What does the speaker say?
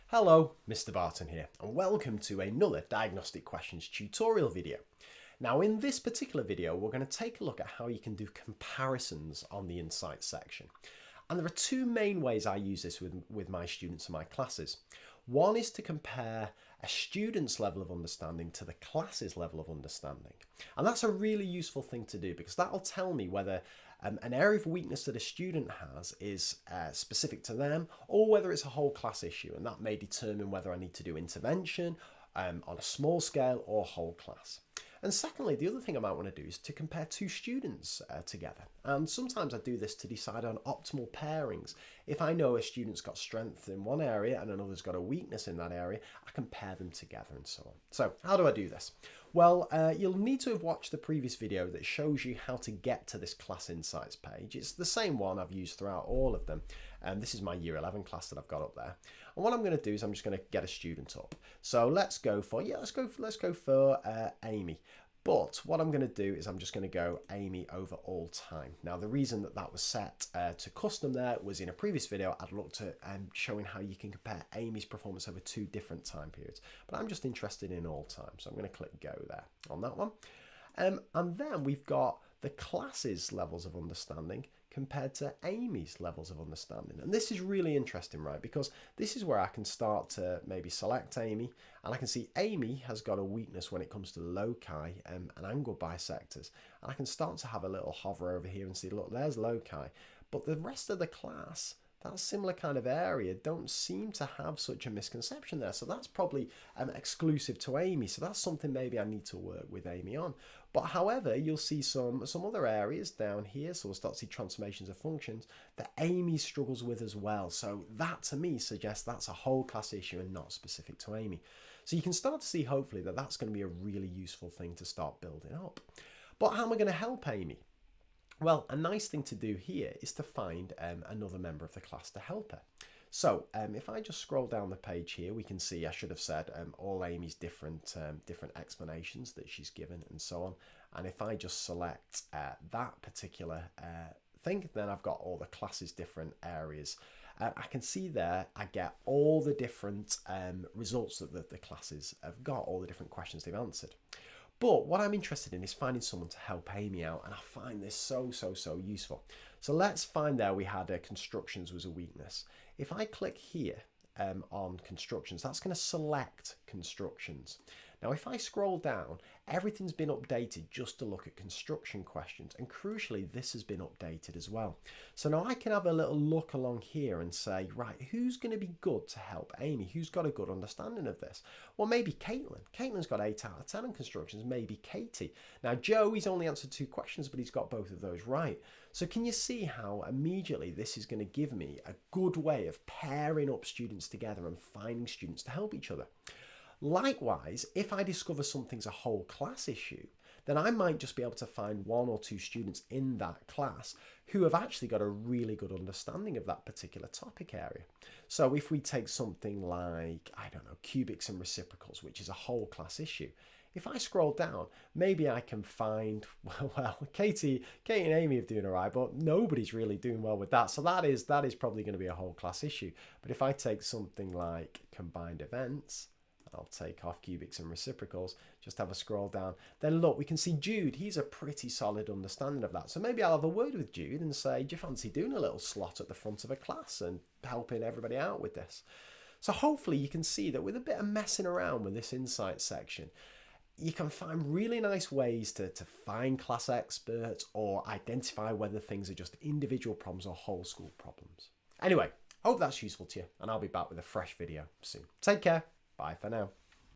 Hello, Mr. Barton here, and welcome to another Diagnostic Questions tutorial video. Now, in this particular video, we're going to take a look at how you can do comparisons on the Insights section. And there are two main ways I use this with my students and my classes. One is to compare a student's level of understanding to the class's level of understanding. And that's a really useful thing to do because that'll tell me whether an area of weakness that a student has is specific to them or whether it's a whole class issue. And that may determine whether I need to do intervention on a small scale or whole class. And secondly, the other thing I might want to do is to compare two students together. And sometimes I do this to decide on optimal pairings. If I know a student's got strength in one area and another's got a weakness in that area, I can pair them together and so on. So how do I do this? Well, you'll need to have watched the previous video that shows you how to get to this class insights page. It's the same one I've used throughout all of them. And this is my year 11 class that I've got up there. And what I'm going to do is I'm just going to get a student up. So let's go for Amy. But what I'm going to do is I'm just going to go Amy over all time. Now, the reason that that was set to custom there was in a previous video, I'd looked at showing how you can compare Amy's performance over two different time periods. But I'm just interested in all time. So I'm going to click go there on that one. And then we've got the class's levels of understanding compared to Amy's levels of understanding. And this is really interesting, right? Because this is where I can start to maybe select Amy and I can see Amy has got a weakness when it comes to loci and angle bisectors. And I can start to have a little hover over here and see, look, there's loci. But the rest of the class, that similar kind of area, don't seem to have such a misconception there. So that's probably exclusive to Amy. So that's something maybe I need to work with Amy on. But however, you'll see some other areas down here. So we'll start to see transformations of functions that Amy struggles with as well. So that to me suggests that's a whole class issue and not specific to Amy. So you can start to see hopefully that that's going to be a really useful thing to start building up. But how am I going to help Amy? Well, a nice thing to do here is to find another member of the class to help her. So if I just scroll down the page here, we can see I should have said all Amy's different explanations that she's given and so on. And if I just select that particular thing, then I've got all the classes' different areas. I can see there I get all the different results that the classes have got, all the different questions they've answered. But what I'm interested in is finding someone to help Amy out, and I find this so useful. So let's find there we had constructions was a weakness. If I click here on constructions, that's going to select constructions. Now if I scroll down, everything's been updated just to look at construction questions, and crucially this has been updated as well. So now I can have a little look along here and say, right, who's going to be good to help Amy? Who's got a good understanding of this? Well, maybe Caitlin. Caitlin's got 8 out of 10 on constructions. Maybe Katie. Now Joe, he's only answered 2 questions, but he's got both of those right. So can you see how immediately this is going to give me a good way of pairing up students together and finding students to help each other? Likewise, if I discover something's a whole class issue, then I might just be able to find 1 or 2 students in that class who have actually got a really good understanding of that particular topic area. So if we take something like, I don't know, cubics and reciprocals, which is a whole class issue, if I scroll down, maybe I can find, well, Katie and Amy are doing all right, but nobody's really doing well with that. So that is probably going to be a whole class issue. But if I take something like combined events, I'll take off cubics and reciprocals, just have a scroll down. Then look, we can see Jude, he's a pretty solid understanding of that. So maybe I'll have a word with Jude and say, do you fancy doing a little slot at the front of a class and helping everybody out with this? So hopefully you can see that with a bit of messing around with this insight section, you can find really nice ways to find class experts or identify whether things are just individual problems or whole school problems. Anyway, hope that's useful to you, and I'll be back with a fresh video soon. Take care. Bye for now.